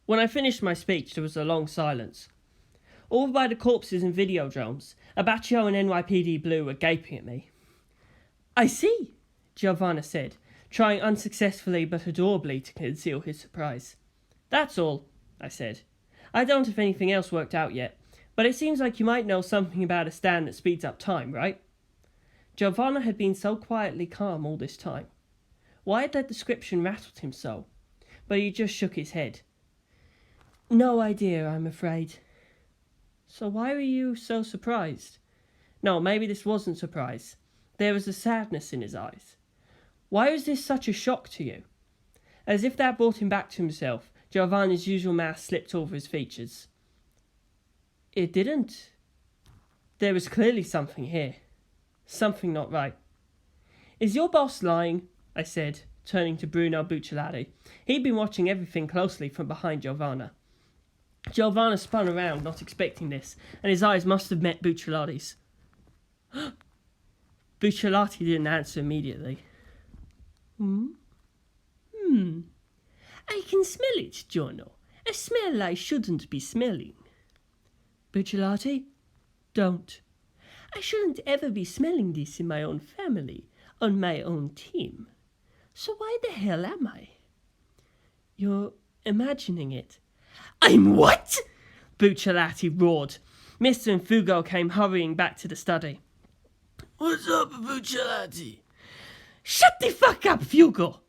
When I finished my speech, there was a long silence. All by the corpses and videodromes, Abaccio and NYPD Blue were gaping at me. "I see," Giovanna said, trying unsuccessfully but adorably to conceal his surprise. "That's all," I said. "I don't know if anything else worked out yet, but it seems like you might know something about a stand that speeds up time, right?" Giovanna had been so quietly calm all this time. Why had that description rattled him so? But he just shook his head. "No idea, I'm afraid." "So why were you so surprised?" No, maybe this wasn't surprise. There was a sadness in his eyes. "Why was this such a shock to you?" As if that brought him back to himself, Giovanna's usual mask slipped over his features. "It didn't. There was clearly something here. Something not right." "Is your boss lying?" I said, turning to Bruno Bucciolati. He'd been watching everything closely from behind Giovanna. Giovanna spun around, not expecting this, and his eyes must have met Bucciolati's. Bucciolati didn't answer immediately. I can smell it, Giorno. A smell I shouldn't be smelling." "Bucciolati, don't." "I shouldn't ever be smelling this in my own family, on my own team. So why the hell am I?" "You're imagining it." "I'm what?" Bucciolati roared. Mr. and Fugo came hurrying back to the study. "What's up, Bucciolati?" "Shut the fuck up, Fugo!"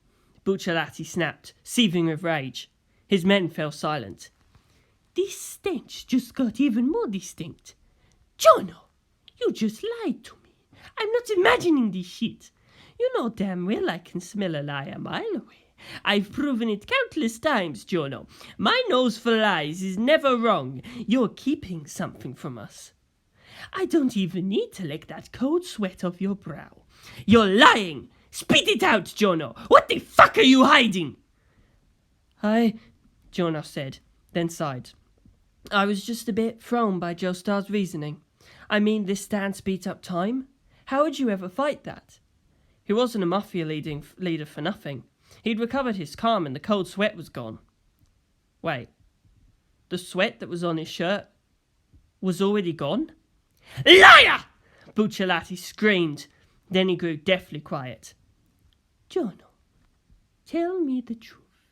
Bucciolati snapped, seething with rage. His men fell silent. "This stench just got even more distinct. Giorno, you just lied to me. I'm not imagining this shit. You know damn well I can smell a lie a mile away. I've proven it countless times, Giorno. My nose for lies is never wrong. You're keeping something from us. I don't even need to lick that cold sweat off your brow. You're lying! Spit it out, Giorno! What the fuck are you hiding?" Giorno said, then sighed. "I was just a bit thrown by Joestar's reasoning. I mean, this stand speeds up time. How would you ever fight that? He wasn't a mafia leader for nothing. He'd recovered his calm and the cold sweat was gone." "Wait, the sweat that was on his shirt was already gone?" "Liar!" Bucciolati screamed. Then he grew deathly quiet. "Giorno, tell me the truth.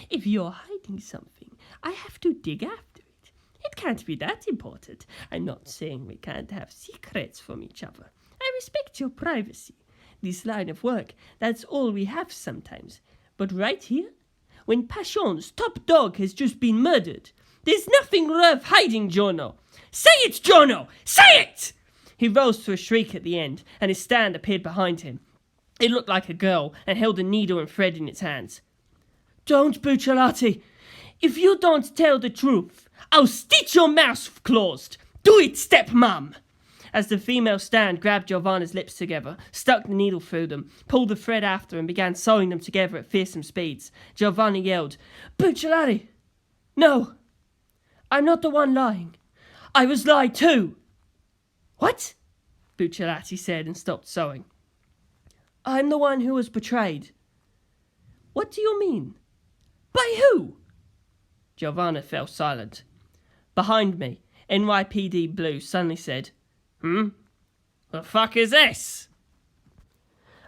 If you're hiding something, I have to dig after it. It can't be that important. I'm not saying we can't have secrets from each other. I respect your privacy. This line of work, that's all we have sometimes. But right here, when Passion's top dog has just been murdered, there's nothing worth hiding, Giorno. Say it, Giorno! Say it!" He rose to a shriek at the end, and his stand appeared behind him. It looked like a girl, and held a needle and thread in its hands. "Don't, Bucciolati! If you don't tell the truth, I'll stitch your mouth closed! Do it, stepmom!" As the female stand grabbed Giovanna's lips together, stuck the needle through them, pulled the thread after and began sewing them together at fearsome speeds, Giovanna yelled, "Bucciolati! No! I'm not the one lying. I was lied to." "What?" Bucciolati said and stopped sewing. "I'm the one who was betrayed." "What do you mean? By who?" Giovanna fell silent. Behind me, NYPD Blue suddenly said, "The fuck is this?"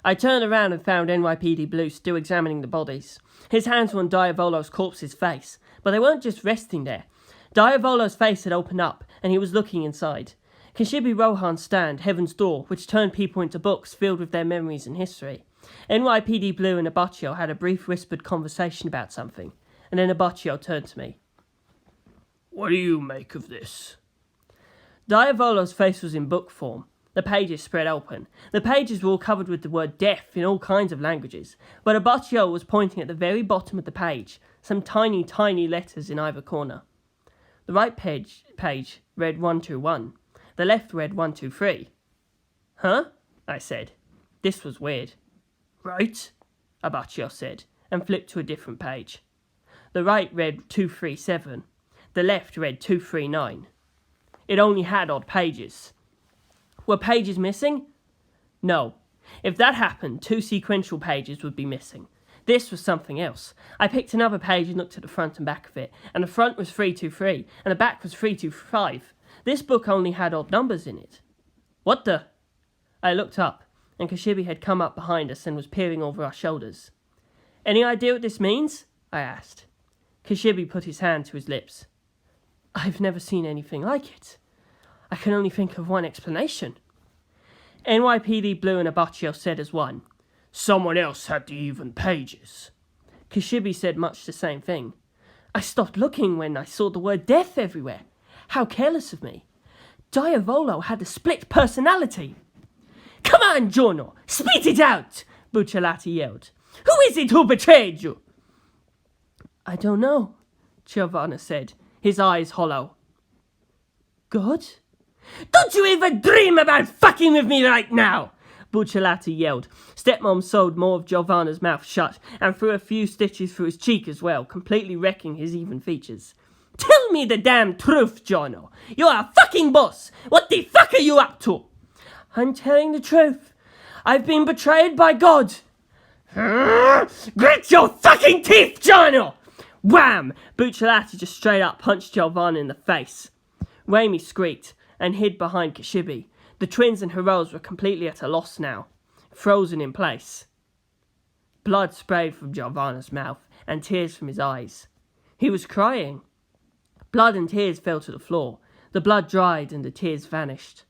I turned around and found NYPD Blue still examining the bodies. His hands were on Diavolo's corpse's face, but they weren't just resting there. Diavolo's face had opened up, and he was looking inside. Kashibi Rohan's stand, Heaven's Door, which turned people into books filled with their memories and history. NYPD Blue and Abaccio had a brief whispered conversation about something, and then Abaccio turned to me. "What do you make of this?" Diavolo's face was in book form. The pages spread open. The pages were all covered with the word death in all kinds of languages, but Abaccio was pointing at the very bottom of the page, some tiny, tiny letters in either corner. The right page read 121. The left read 123. "Huh?" I said. This was weird. "Right," Abaccio said, and flipped to a different page. The right read 237. The left read 239. It only had odd pages. Were pages missing? No. If that happened, 2 sequential pages would be missing. This was something else. I picked another page and looked at the front and back of it, and the front was 323, and the back was 325. This book only had odd numbers in it. What the? I looked up, and Kishibe had come up behind us and was peering over our shoulders. Any idea what this means? I asked. Kishibe put his hand to his lips. I've never seen anything like it. I can only think of one explanation. NYPD Blue and Doppio said as one. Someone else had the even pages. Kishibe said much the same thing. I stopped looking when I saw the word death everywhere. How careless of me. Daya Volo had a split personality. Come on, Giorno, spit it out, Bucciolati yelled. Who is it who betrayed you? I don't know, Giovanna said, his eyes hollow. God? Don't you even dream about fucking with me right now, Bucciolati yelled. Stepmom sewed more of Giovanna's mouth shut and threw a few stitches through his cheek as well, completely wrecking his even features. Tell me the damn truth, Giorno. You're a fucking boss. What the fuck are you up to? I'm telling the truth. I've been betrayed by God. Grit your fucking teeth, Giorno! Wham! Bucciolati just straight up punched Giovanna in the face. Raimi squeaked and hid behind Kishibe. The twins and Heroes were completely at a loss now, frozen in place. Blood sprayed from Giovanna's mouth and tears from his eyes. He was crying. Blood and tears fell to the floor. The blood dried and the tears vanished.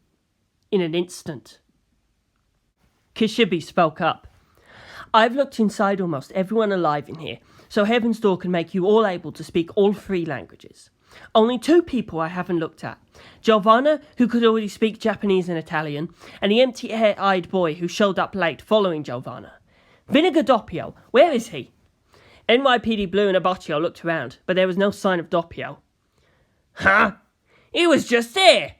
In an instant. Kishibe spoke up. I've looked inside almost everyone alive in here, so Heaven's Door can make you all able to speak all 3 languages. Only 2 people I haven't looked at. Giovanna, who could already speak Japanese and Italian, and the empty-eyed boy who showed up late following Giovanna. Vinegar Doppio, where is he? NYPD Blue and Doppio looked around, but there was no sign of Doppio. Huh? He was just there!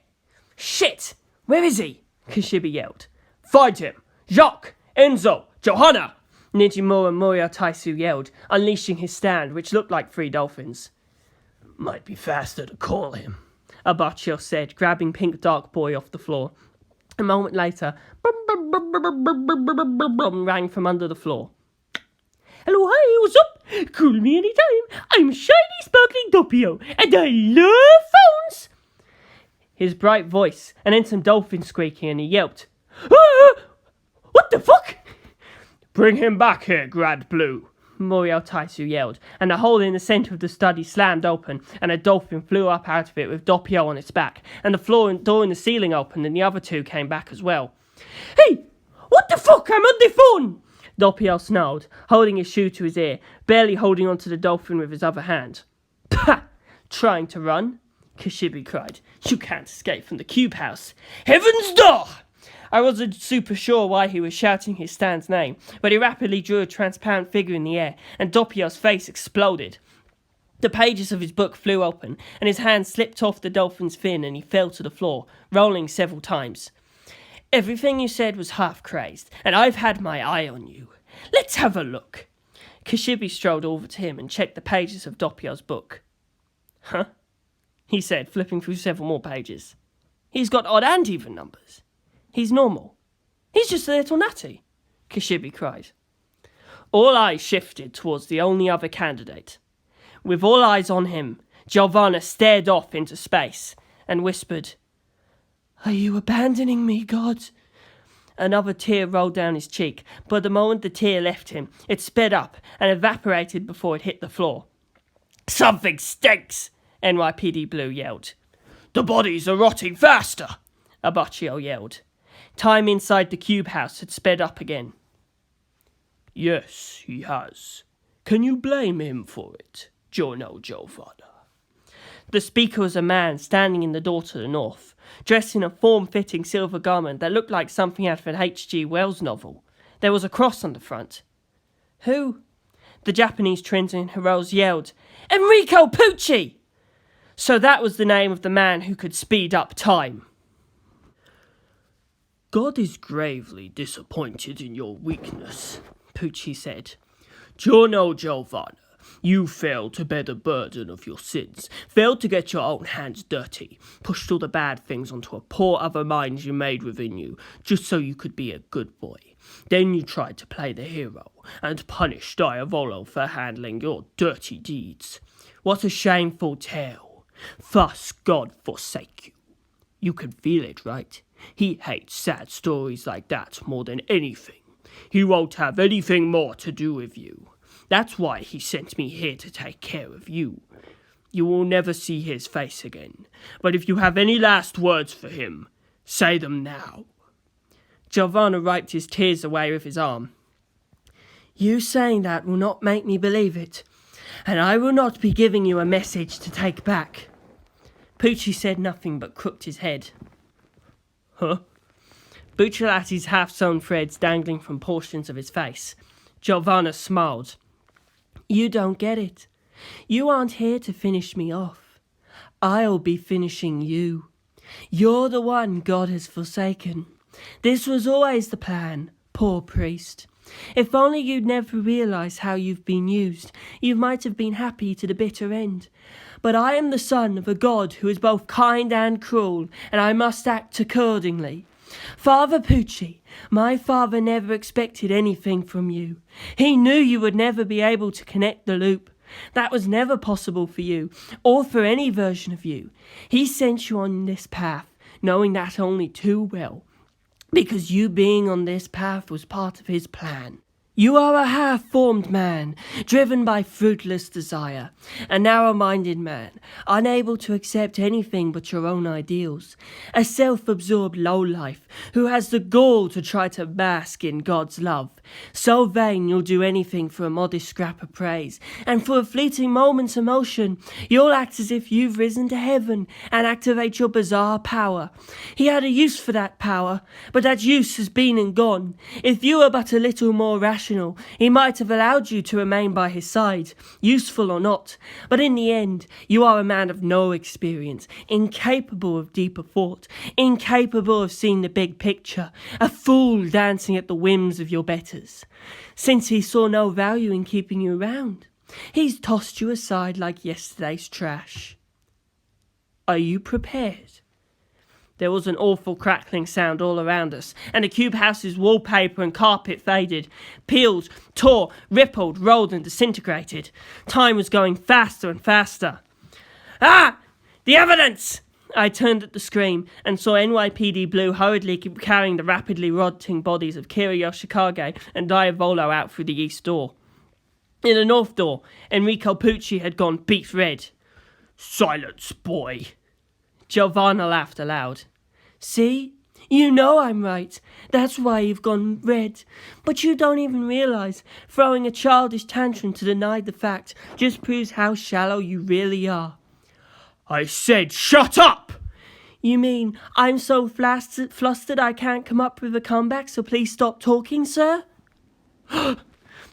Shit! Where is he? Kishibe yelled. Find him! Jacques! Enzo! Johanna! Nijimura Moria Taisu yelled, unleashing his stand, which looked like 3 dolphins. Might be faster to call him, Abaccio said, grabbing Pink Dark Boy off the floor. A moment later, rang from under the floor. Hello, hi, what's up? Call me anytime. I'm shiny, sparkling Doppio, and I love phones. His bright voice, and then some dolphin squeaking, and he yelped. Ah! What the fuck? Bring him back here, Grad Blue, Moriel Taisu yelled, and a hole in the centre of the study slammed open, and a dolphin flew up out of it with Doppio on its back, and the floor and door in the ceiling opened, and the other 2 came back as well. Hey, what the fuck? I'm on the phone! Doppio snarled, holding his shoe to his ear, barely holding onto the dolphin with his other hand. Pah! Trying to run? Kishibe cried. You can't escape from the cube house. Heaven's Door! I wasn't super sure why he was shouting his stand's name, but he rapidly drew a transparent figure in the air, and Doppio's face exploded. The pages of his book flew open, and his hand slipped off the dolphin's fin, and he fell to the floor, rolling several times. Everything you said was half crazed, and I've had my eye on you. Let's have a look. Kishibe strolled over to him and checked the pages of Doppio's book. Huh? He said, flipping through several more pages. He's got odd and even numbers. He's normal. He's just a little natty, Kishibe cried. All eyes shifted towards the only other candidate. With all eyes on him, Giovanna stared off into space and whispered, Are you abandoning me, God? Another tear rolled down his cheek, but the moment the tear left him, it sped up and evaporated before it hit the floor. Something stinks, NYPD Blue yelled. The bodies are rotting faster, Abaccio yelled. Time inside the cube house had sped up again. Yes, he has. Can you blame him for it, Giorno Giovanna? The speaker was a man standing in the door to the north, dressed in a form-fitting silver garment that looked like something out of an H.G. Wells novel. There was a cross on the front. Who? The Japanese twins and Heroes yelled, Enrico Pucci! So that was the name of the man who could speed up time. God is gravely disappointed in your weakness, Pucci said. Giorno Giovanna, you failed to bear the burden of your sins, failed to get your own hands dirty, pushed all the bad things onto a poor other mind you made within you, just so you could be a good boy. Then you tried to play the hero and punish Daya for handling your dirty deeds. What a shameful tale. Thus God forsake you. You can feel it, right? He hates sad stories like that more than anything. He won't have anything more to do with you. That's why he sent me here to take care of you. You will never see his face again, but if you have any last words for him, say them now. Giovanna wiped his tears away with his arm. You saying that will not make me believe it, and I will not be giving you a message to take back. Pucci said nothing but crooked his head. Huh? Bucciolati's half-sewn threads dangling from portions of his face. Giovanna smiled. You don't get it. You aren't here to finish me off. I'll be finishing you. You're the one God has forsaken. This was always the plan, poor priest. If only you'd never realised how you've been used, you might have been happy to the bitter end. But I am the son of a God who is both kind and cruel, and I must act accordingly. Father Pucci, my father never expected anything from you. He knew you would never be able to connect the loop. That was never possible for you, or for any version of you. He sent you on this path, knowing that only too well, because you being on this path was part of his plan. You are a half-formed man, driven by fruitless desire, a narrow-minded man, unable to accept anything but your own ideals, a self-absorbed lowlife who has the gall to try to bask in God's love, so vain you'll do anything for a modest scrap of praise, and for a fleeting moment's emotion, you'll act as if you've risen to heaven and activate your bizarre power. He had a use for that power, but that use has been and gone. If you were but a little more rational, he might have allowed you to remain by his side, useful or not, but in the end, you are a man of no experience, incapable of deeper thought, incapable of seeing the big picture, a fool dancing at the whims of your betters. Since he saw no value in keeping you around, he's tossed you aside like yesterday's trash. Are you prepared? There was an awful crackling sound all around us, and the cube house's wallpaper and carpet faded, peeled, tore, rippled, rolled and disintegrated. Time was going faster and faster. Ah! The evidence! I turned at the scream and saw NYPD Blue hurriedly carrying the rapidly rotting bodies of Kira Yoshikage and Daya Volo out through the east door. In the north door, Enrico Pucci had gone beet red. Silence, boy! Giovanna laughed aloud. See? You know I'm right. That's why you've gone red. But you don't even realise throwing a childish tantrum to deny the fact just proves how shallow you really are. I said shut up! You mean I'm so flustered I can't come up with a comeback, so please stop talking, sir?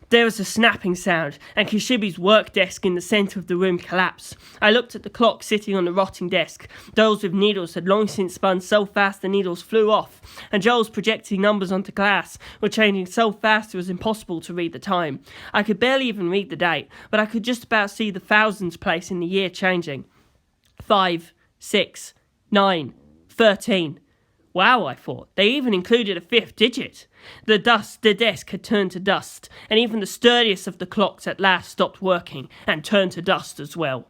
There was a snapping sound, and Kishibe's work desk in the centre of the room collapsed. I looked at the clock sitting on the rotting desk. Those with needles had long since spun so fast the needles flew off, and Joel's projecting numbers onto glass were changing so fast it was impossible to read the time. I could barely even read the date, but I could just about see the thousands place in the year changing. 5, 6, 9, 13. Wow, I thought. They even included a fifth digit. The desk had turned to dust, and even the sturdiest of the clocks at last stopped working and turned to dust as well.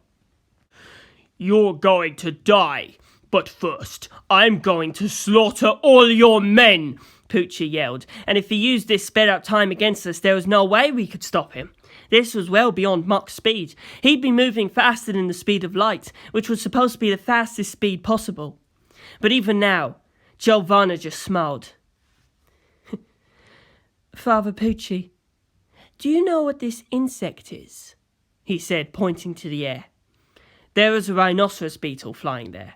You're going to die, but first, I'm going to slaughter all your men, Pucci yelled, and if he used this sped-up time against us, there was no way we could stop him. This was well beyond Mach speed. He'd been moving faster than the speed of light, which was supposed to be the fastest speed possible. But even now, Giovanna just smiled. Father Pucci, do you know what this insect is? He said, pointing to the air. There was a rhinoceros beetle flying there.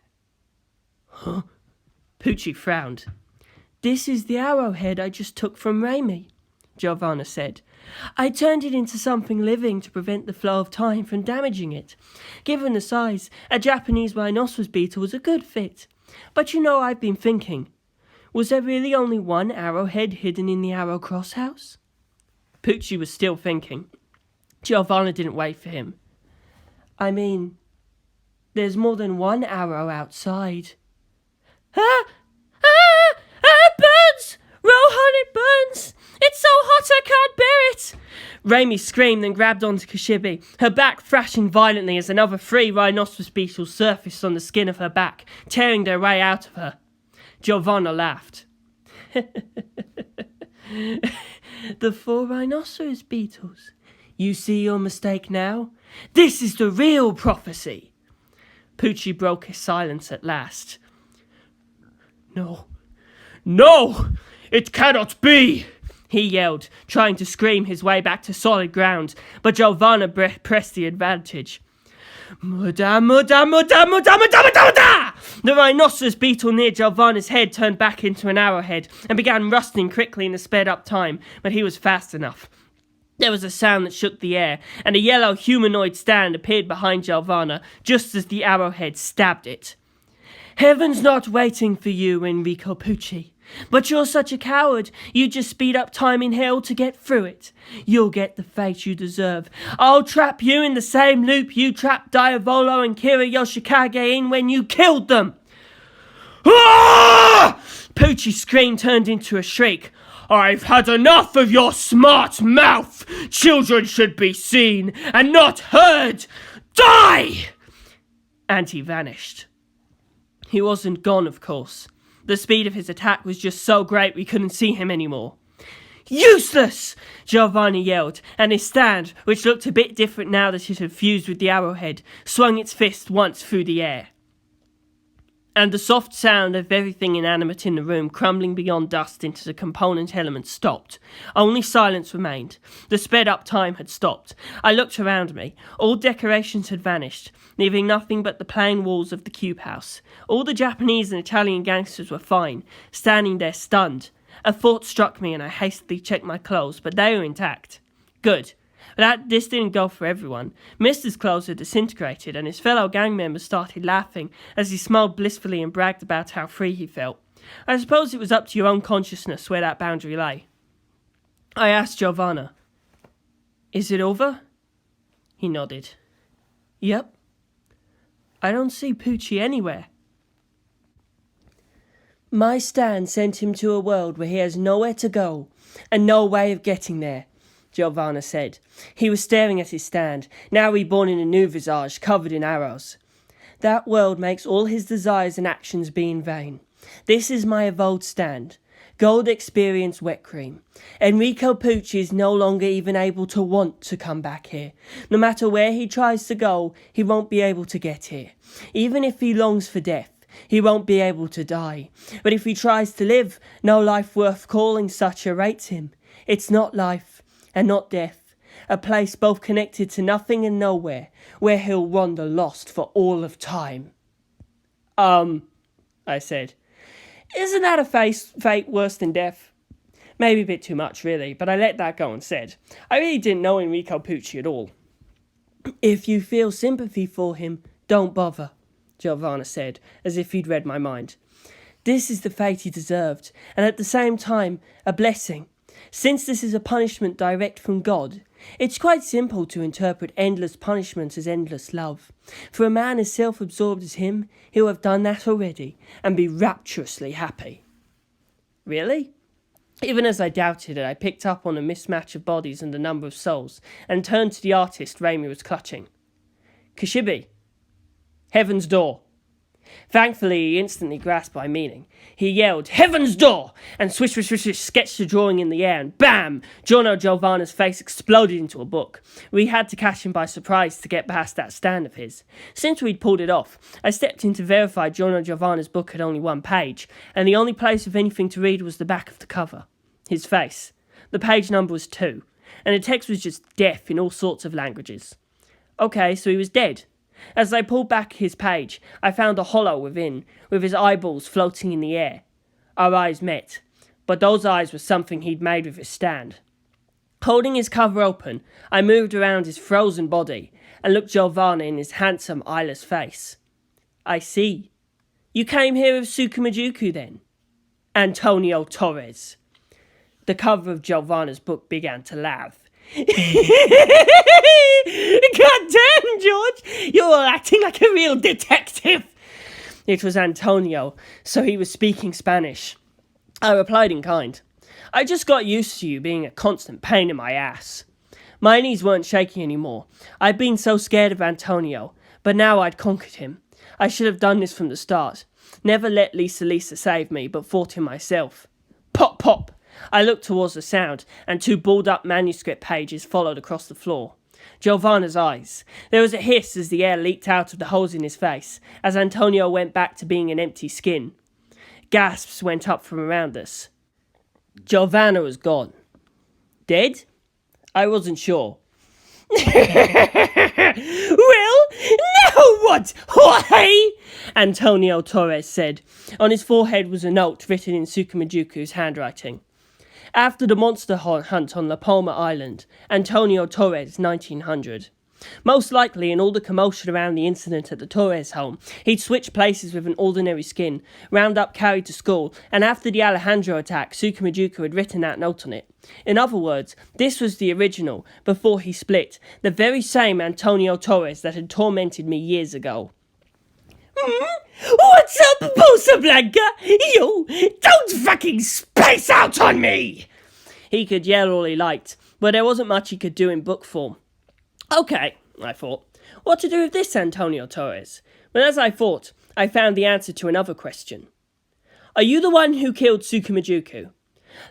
Huh? Pucci frowned. This is the arrowhead I just took from Raimi, Giovanna said. I turned it into something living to prevent the flow of time from damaging it. Given the size, a Japanese rhinoceros beetle was a good fit. But you know, I've been thinking, was there really only one arrowhead hidden in the Arrow Cross house? Pucci was still thinking. Giovanna didn't wait for him. I mean, there's more than one arrow outside. Ah! Ah! Ah! It burns! Rohan, it burns! hot I can't bear it! Raimi screamed and grabbed onto Kishibe, her back thrashing violently as another 3 rhinoceros beetles surfaced on the skin of her back, tearing their way out of her. Giovanna laughed. The 4 rhinoceros beetles. You see your mistake now? This is the real prophecy. Pucci broke his silence at last. No, it cannot be, he yelled, trying to scream his way back to solid ground, but Giovanna pressed the advantage. Madame! The rhinoceros beetle near Giovanna's head turned back into an arrowhead and began rusting quickly in the sped-up time, but he was fast enough. There was a sound that shook the air, and a yellow humanoid stand appeared behind Giovanna just as the arrowhead stabbed it. Heaven's not waiting for you, Enrico Pucci. But you're such a coward, you just speed up time in hell to get through it. You'll get the fate you deserve. I'll trap you in the same loop you trapped Daya, Volo and Kira Yoshikage in when you killed them. Ah! Pucci's scream turned into a shriek. I've had enough of your smart mouth. Children should be seen and not heard. Die! And he vanished. He wasn't gone, of course. The speed of his attack was just so great we couldn't see him anymore. Useless! Giovanni yelled, and his stand, which looked a bit different now that it had fused with the arrowhead, swung its fist once through the air. And the soft sound of everything inanimate in the room crumbling beyond dust into the component elements stopped. Only silence remained. The sped-up time had stopped. I looked around me. All decorations had vanished, leaving nothing but the plain walls of the cube house. All the Japanese and Italian gangsters were fine, standing there stunned. A thought struck me and I hastily checked my clothes, but they were intact. Good. But this didn't go for everyone. Mister's clothes had disintegrated, and his fellow gang members started laughing as he smiled blissfully and bragged about how free he felt. I suppose it was up to your own consciousness where that boundary lay. I asked Giovanna, Is it over? He nodded. Yep. I don't see Pucci anywhere. My stand sent him to a world where he has nowhere to go, and no way of getting there, Giovanna said. He was staring at his stand, now reborn in a new visage, covered in arrows. That world makes all his desires and actions be in vain. This is my evolved stand. Gold experience wet cream. Enrico Pucci is no longer even able to want to come back here. No matter where he tries to go, he won't be able to get here. Even if he longs for death, he won't be able to die. But if he tries to live, no life worth calling such awaits him. It's not life, and not death. A place both connected to nothing and nowhere, where he'll wander lost for all of time. I said. Isn't that a fate worse than death? Maybe a bit too much, really, but I let that go and said, I really didn't know Enrico Pucci at all. If you feel sympathy for him, don't bother, Giovanna said, as if he'd read my mind. This is the fate he deserved, and at the same time, a blessing. Since this is a punishment direct from God, it's quite simple to interpret endless punishment as endless love. For a man as self-absorbed as him, he'll have done that already, and be rapturously happy. Really? Even as I doubted it, I picked up on a mismatch of bodies and the number of souls, and turned to the artist Raimi was clutching. Kishibe. Heaven's door. Thankfully, he instantly grasped my meaning. He yelled, Heaven's door! And swish, sketched a drawing in the air, and bam! Giorno Giovanna's face exploded into a book. We had to catch him by surprise to get past that stand of his. Since we'd pulled it off, I stepped in to verify Giorno Giovanna's book had only one page, and the only place of anything to read was the back of the cover. His face. The page number was 2, and the text was just death in all sorts of languages. Okay, so he was dead. As I pulled back his page, I found a hollow within, with his eyeballs floating in the air. Our eyes met, but those eyes were something he'd made with his stand. Holding his cover open, I moved around his frozen body and looked Giovanna in his handsome, eyeless face. I see. You came here with Tsukumajuku then? Antonio Torres. The cover of Giovanna's book began to laugh. God damn, George! You're all acting like a real detective! It was Antonio, so he was speaking Spanish. I replied in kind. I just got used to you being a constant pain in my ass. My knees weren't shaking anymore. I'd been so scared of Antonio, but now I'd conquered him. I should have done this from the start. Never let Lisa save me, but fought him myself. Pop, pop! I looked towards the sound, and 2 balled-up manuscript pages followed across the floor. Giovanna's eyes. There was a hiss as the air leaked out of the holes in his face, as Antonio went back to being an empty skin. Gasps went up from around us. Giovanna was gone. Dead? I wasn't sure. Well, now what? Why? Antonio Torres said. On his forehead was a note written in Sukamajuku's handwriting. After the monster hunt on La Palma Island, Antonio Torres, 1900. Most likely, in all the commotion around the incident at the Torres home, he'd switched places with an ordinary skin, round up carried to school, and after the Alejandro attack, Sukamajuku had written that note on it. In other words, this was the original, before he split, the very same Antonio Torres that had tormented me years ago. What's up, Bosa Blanca? You don't fucking space out on me! He could yell all he liked, but there wasn't much he could do in book form. Okay, I thought. What to do with this, Antonio Torres? But as I thought, I found the answer to another question. Are you the one who killed Sukamajuku?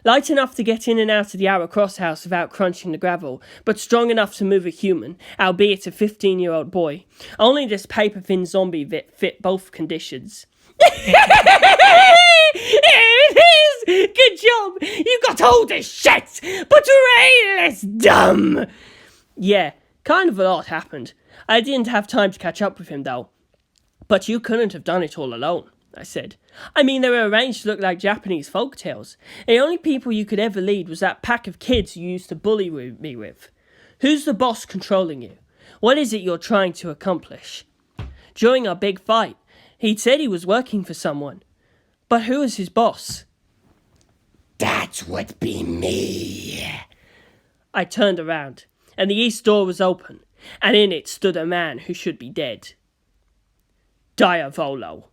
Light enough to get in and out of the Hour Cross house without crunching the gravel, but strong enough to move a human, albeit a 15-year-old boy. Only this paper-thin zombie fit both conditions. There it is! Good job! You got all this shit, but way less dumb! Yeah, kind of a lot happened. I didn't have time to catch up with him, though. But you couldn't have done it all alone, I said. I mean, they were arranged to look like Japanese folk tales. The only people you could ever lead was that pack of kids you used to bully me with. Who's the boss controlling you? What is it you're trying to accomplish? During our big fight, he'd said he was working for someone. But who is his boss? That would be me. I turned around, and the east door was open, and in it stood a man who should be dead. Daya Volo.